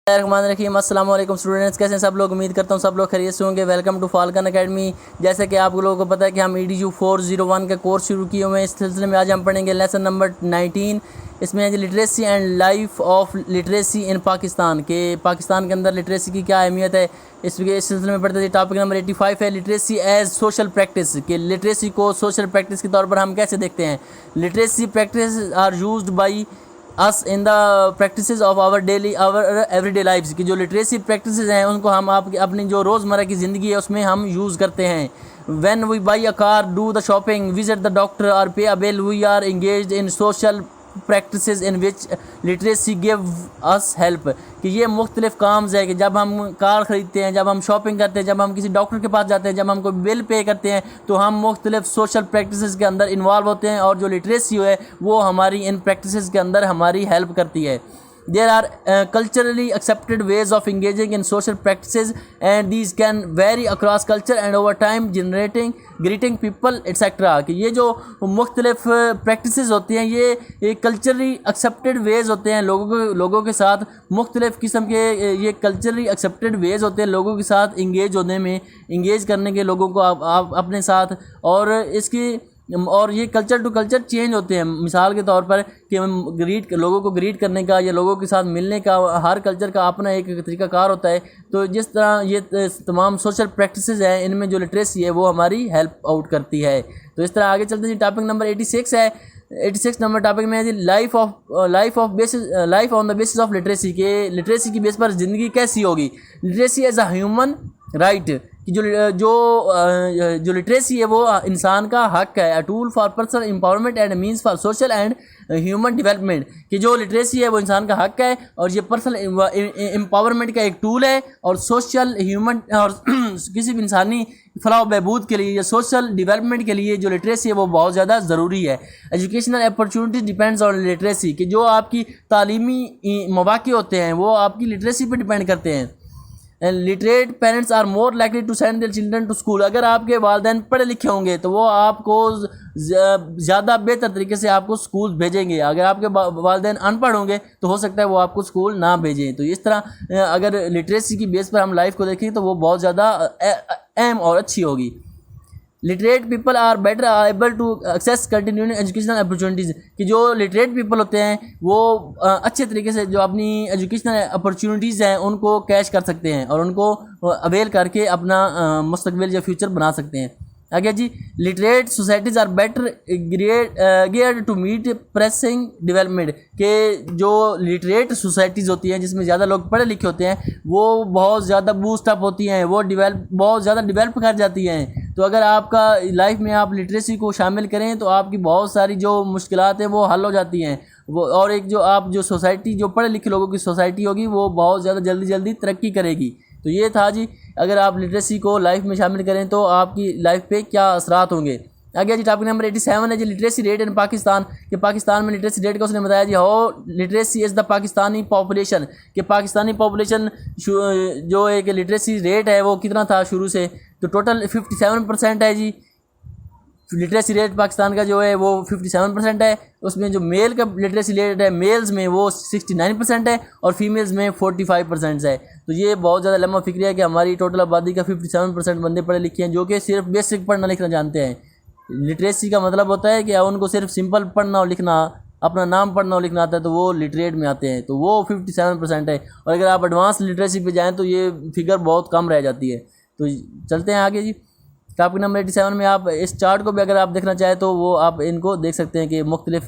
रहीम अस्सलाम वालेकुम स्टूडेंट्स, कैसे हैं सब लोग। उम्मीद करता हूँ सब लोग खैरियत से होंगे। Welcome to Falcon Academy. जैसे कि आप लोगों को पता है कि हम EDU 401 का कोर्स शुरू किए हुए हैं। इस सिलसिले में आज हम पढ़ेंगे लेसन नंबर 19। इसमें है literacy and life of literacy इन पाकिस्तान के पाकिस्तान के अंदर लिटरेसी की क्या अहमियत है, इस सिलसिले में पढ़ते थे। टॉपिक नंबर 85 है लिटरेसी एज सोशल प्रैक्टिस, कि लिटरेसी को सोशल प्रैक्टिस के तौर पर हम कैसे देखते हैं। Literacy practice are used by us in the practices of our everyday lifes, की जो लिटरेसी प्रैक्टिसेस हैं उनको हम अपनी जो रोज़मर्रा की ज़िंदगी है उसमें हम यूज़ करते हैं। When we buy a car, do the shopping, visit the doctor और pay a bill, we are engaged in social practices in which literacy give us help, कि ये मुख्तलिफ काम है कि जब हम कार ख़रीदते हैं, जब हम शॉपिंग करते हैं, जब हम किसी डॉक्टर के पास जाते हैं, जब हम कोई बिल पे करते हैं, तो हम मुख्तलिफ सोशल प्रैक्टिसेस के अंदर इन्वॉल्व होते हैं और जो लिटरेसी है वो हमारी इन प्रैक्टिसेस के अंदर हमारी हेल्प करती है। There are culturally accepted ways of engaging in social practices and these can vary across culture and over time generating greeting people etc, कि ये जो मुख्तलिफ प्रैक्टिसेस होती हैं ये कल्चरली एक्सेप्टेड वेज़ होते हैं लोगों के साथ मुख्तलिफ किस्म के ये कल्चरली एक्सेप्टेड वेज़ होते हैं लोगों के साथ इंगेज होने में, इंगेज करने के लोगों को आप अपने साथ, और ये कल्चर टू कल्चर चेंज होते हैं। मिसाल के तौर पर कि हम लोगों को ग्रीट करने का या लोगों के साथ मिलने का, हर कल्चर का अपना एक तरीक़ाकार होता है। तो जिस तरह ये तमाम सोशल प्रैक्टिसेस हैं इनमें जो लिटरेसी है वो हमारी हेल्प आउट करती है। तो इस तरह आगे चलते हैं। टॉपिक नंबर 86 है। 86 नंबर टॉपिक में है life on the basis of literacy, के लिटरेसी की बेस पर ज़िंदगी कैसी होगी। Literacy as a human right, कि जो लिटरेसी है वो इंसान का हक है। A tool for personal empowerment and means for social and human development, कि जो लिटरेसी है वो इंसान का हक है और ये पर्सनल एम्पावरमेंट का एक टूल है और सोशल ह्यूमन और किसी भी इंसानी फलाह बहबूद के लिए या सोशल डेवलपमेंट के लिए जो लिटरेसी है वो बहुत ज़्यादा ज़रूरी है। Educational opportunities depends on literacy, कि जो आपकी तालीमी मौक़े होते हैं वो आपकी लिटरेसी पर डिपेंड करते हैं। Literate parents are more likely to send their children to school, अगर आपके वालिदैन पढ़े लिखे होंगे तो वो आपको ज़्यादा बेहतर तरीके से आपको स्कूल भेजेंगे। अगर आपके वालिदैन अनपढ़ होंगे तो हो सकता है वो आपको स्कूल ना भेजें। तो इस तरह अगर लिटरेसी की बेस पर हम लाइफ को देखें तो वो बहुत ज़्यादा अहम और अच्छी होगी। Literate people are better able to access continuing educational opportunities, कि जो लिटरेट पीपल होते हैं वो अच्छे तरीके से जो अपनी एजुकेशनल अपॉर्चुनिटीज़ हैं उनको कैश कर सकते हैं और उनको अवेल करके अपना मुस्तकबिल या फ्यूचर बना सकते हैं। आगे जी, literate societies are better geared to meet pressing development, के जो लिटरेट सोसाइटीज़ होती हैं जिसमें ज़्यादा लोग पढ़े लिखे होते हैं वो बहुत ज़्यादा बूस्टअप होती हैं, वो बहुत ज़्यादा डेवलप कर जाती हैं। तो अगर आपका लाइफ में आप लिटरेसी को शामिल करें तो आपकी बहुत सारी जो मुश्किलात हैं वो हल हो जाती हैं। वो और एक जो सोसाइटी जो पढ़े लिखे लोगों की सोसाइटी होगी वो बहुत ज़्यादा जल्दी तरक्की करेगी। तो ये था जी, अगर आप लिटरेसी को लाइफ में शामिल करें तो आपकी लाइफ पे क्या असरात होंगे। आगे जी, टॉपिक नंबर 87 है जी लिटरेसी रेट इन पाकिस्तान, कि पाकिस्तान में लिटरेसी रेट का उसने बताया जी how literacy is the Pakistani population, कि पाकिस्तानी पॉपुलेशन जो एक लिटरेसी रेट है वो कितना था शुरू से, तो टोटल 57% है जी। लिटरेसी रेट पाकिस्तान का जो है वो 57% है। उसमें जो मेल का लिटरेसी रेट है मेल्स में वो 69% है और फीमेल्स में 45% है। तो ये बहुत ज़्यादा लम्बा फिक्र है कि हमारी टोटल आबादी का 57% बंदे पढ़े लिखे हैं जो कि सिर्फ बेसिक पढ़ना लिखना जानते हैं। लिटरेसी का मतलब होता है कि उनको सिर्फ सिंपल पढ़ना और लिखना, अपना नाम पढ़ना और लिखना आता है तो वो लिटरेट में आते हैं, तो वो 57% है। और अगर आप एडवांस लिटरेसी पे जाएँ तो ये फिगर बहुत कम रह जाती है। तो चलते हैं आगे जी। टॉपिक नंबर 87 में आप इस चार्ट को भी अगर आप देखना चाहें तो वो आप इनको देख सकते हैं कि मुख्तलिफ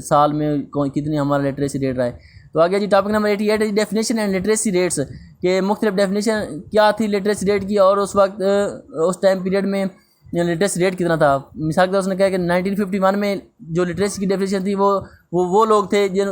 साल में कितनी हमारा लिटरेसी रेट रहा है। तो आगे जी, टॉपिक नंबर 88 है डेफिनेशन एंड लिटरेसी रेट्स, के मुख्तलिफ डेफिनेशन क्या थी लिटरेसी रेट की और उस वक्त उस टाइम पीरियड में लिटरेसी रेट कितना था। मिसाल के तौर उसने कहा कि 1951 में जो लिटरेसी की डेफिनेशन थी वो लोग थे जो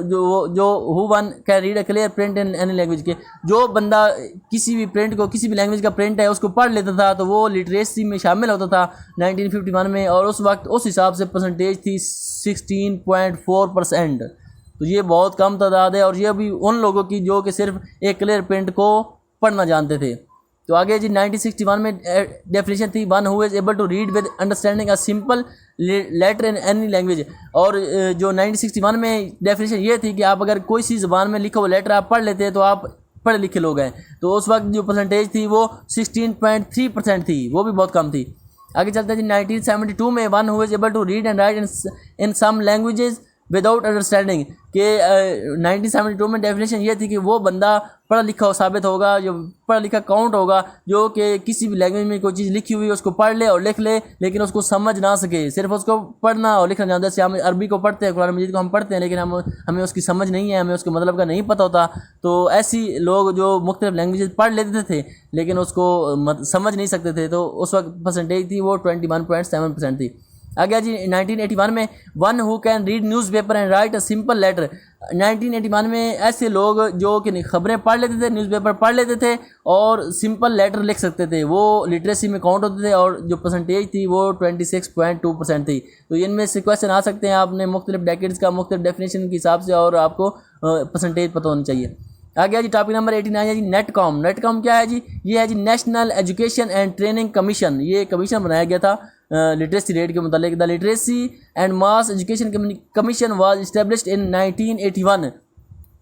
who one can read a clear print in any language, के जो बंदा किसी भी प्रिंट को, किसी भी लैंग्वेज का प्रिंट है उसको पढ़ लेता था तो वो लिटरेसी में शामिल होता था 1951 में। और उस वक्त उस हिसाब से परसेंटेज थी 16.4%। तो ये बहुत कम तादाद है और ये भी उन लोगों की जो कि सिर्फ एक क्लियर प्रिंट को पढ़ना जानते थे। तो आगे जी 1961 में डेफिनेशन थी, one who is able to read with understanding a simple letter in any language. और जो 1961 में डेफिनेशन ये थी कि आप अगर कोई सी ज़बान में लिखा हुआ लेटर आप पढ़ लेते हैं तो आप पढ़े लिखे लोग हैं। तो उस वक्त जो परसेंटेज थी वो 16.3% थी, वो भी बहुत कम थी। आगे चलते हैं जी 1972 में, one who is able to read and write in some languages without understanding के 1972 में डेफिनेशन ये थी कि वो बंदा पढ़ा लिखा साबित होगा, जो पढ़ा लिखा काउंट होगा, जो कि किसी भी लैंग्वेज में कोई चीज़ लिखी हुई है उसको पढ़ ले और लिख ले, लेकिन उसको समझ ना सके, सिर्फ उसको पढ़ना और लिखना जानता है। जैसे हम अरबी को पढ़ते हैं, कुरान मजीद को हम पढ़ते हैं, लेकिन हमें उसकी समझ नहीं है, हमें उसके मतलब का नहीं पता होता। तो ऐसी लोग जो मुख्तलिफ लैंग्वेजेस पढ़ लेते थे लेकिन उसको समझ नहीं सकते थे, तो उस वक्त परसेंटेज थी वो 21.7% थी। आ गया जी 1981 में, one who can read newspaper and write a simple letter. 1981 में ऐसे लोग जो कि खबरें पढ़ लेते थे, न्यूज़पेपर पढ़ लेते थे और सिंपल लेटर लिख सकते थे, वो लिटरेसी में काउंट होते थे और जो परसेंटेज थी वो 26.2% थी। तो इनमें से क्वेश्चन आ सकते हैं, आपने मुख्तलिफ डेकेड्स का मुख्तलिफ डेफिनेशन के हिसाब से और आपको परसेंटेज पता होनी चाहिए। आ गया जी टॉपिक नंबर 89 है जी नेटकॉम। नेटकॉम क्या है जी? ये है जी national education and training commission. ये कमीशन बनाया गया था लिटरेसी रेट के मुतालिक। The literacy and mass education commission was established in 1981।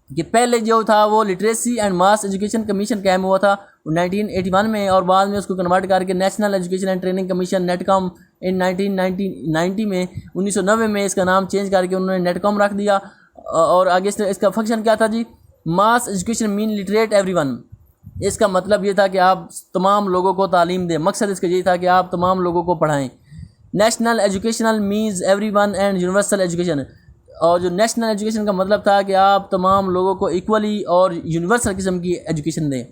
कि पहले जो था वो literacy and mass education commission कायम हुआ था 1981 में, और बाद में उसको कन्वर्ट करके national education and training commission NETCOM in 1990 में 1990 में इसका नाम चेंज करके उन्होंने नेटकॉम रख दिया। और आगे इसका फंक्शन क्या था जी? Mass education mean literate everyone. इसका मतलब ये था कि आप तमाम लोगों को तालीम दें, मकसद इसका यही था कि आप तमाम लोगों को पढ़ाएं। National educational means everyone and universal education. और जो नेशनल एजुकेशन का मतलब था कि आप तमाम लोगों को इक्वली और यूनिवर्सल किस्म की एजुकेशन दें।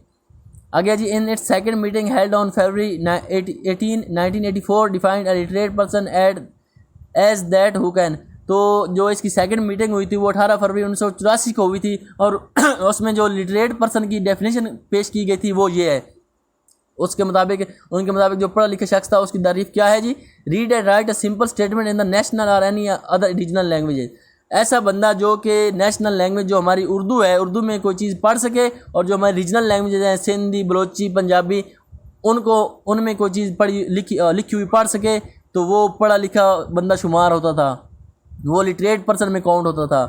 आगे जी in its second meeting held on February 18, 1984 defined a literate person as that who can. तो जो इसकी सेकंड मीटिंग हुई थी वो 18 फरवरी 1984 को हुई थी, और उसमें जो लिटरेट पर्सन की डेफिनेशन पेश की गई थी वो ये है। उनके मुताबिक जो पढ़ा लिखा शख्स था उसकी तारीफ क्या है जी? Read and write a simple statement in the national और एनी अदर रीजनल लैंग्वेजेज। ऐसा बंदा जो कि नेशनल लैंग्वेज जो हमारी उर्दू है, उर्दू में कोई चीज़ पढ़ सके, और जो हमारी रीजनल लैंग्वेजेज हैं सिंधी, बलोची, पंजाबी, उनमें कोई चीज़ लिखी हुई पढ़ सके, तो वो पढ़ा लिखा बंदा शुमार होता था, वो लिटरेट पर्सन में काउंट होता था।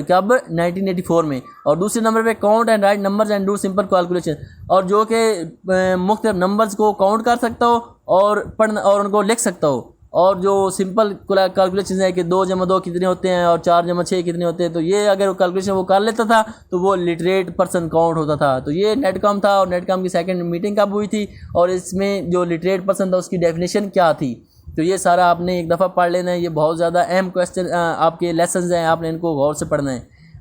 कब? 1984 में। और दूसरे नंबर पे count and right numbers and do simple calculation. और जो कि मुख्तलिफ नंबर्स को काउंट कर सकता हो और पढ़ना और उनको लिख सकता हो, और जो सिंपल कैलकुलेशन है कि 2 + 2 कितने होते हैं और 4 + 6 कितने होते हैं, तो ये अगर कैलकुलेशन वो कर लेता था तो वो लिटरेट पर्सन काउंट होता था। तो ये नेटकॉम था, और नेटकॉम की सेकंड मीटिंग कब हुई थी और इसमें जो लिटरेट पर्सन था उसकी डेफिनेशन क्या थी। तो ये सारा आपने एक दफ़ा पढ़ लेना है, ये बहुत ज़्यादा अहम क्वेश्चन आपके लेसन्स हैं, आपने इनको गौर से पढ़ना है।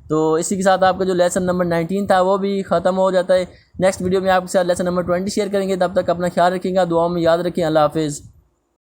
तो इसी के साथ आपका जो लेसन नंबर 19 था वो भी ख़त्म हो जाता है। नेक्स्ट वीडियो में आपके साथ लेसन नंबर 20 शेयर करेंगे। तब तक अपना ख्याल रखिएगा, दुआओं में याद रखें। अल्लाह हाफिज़।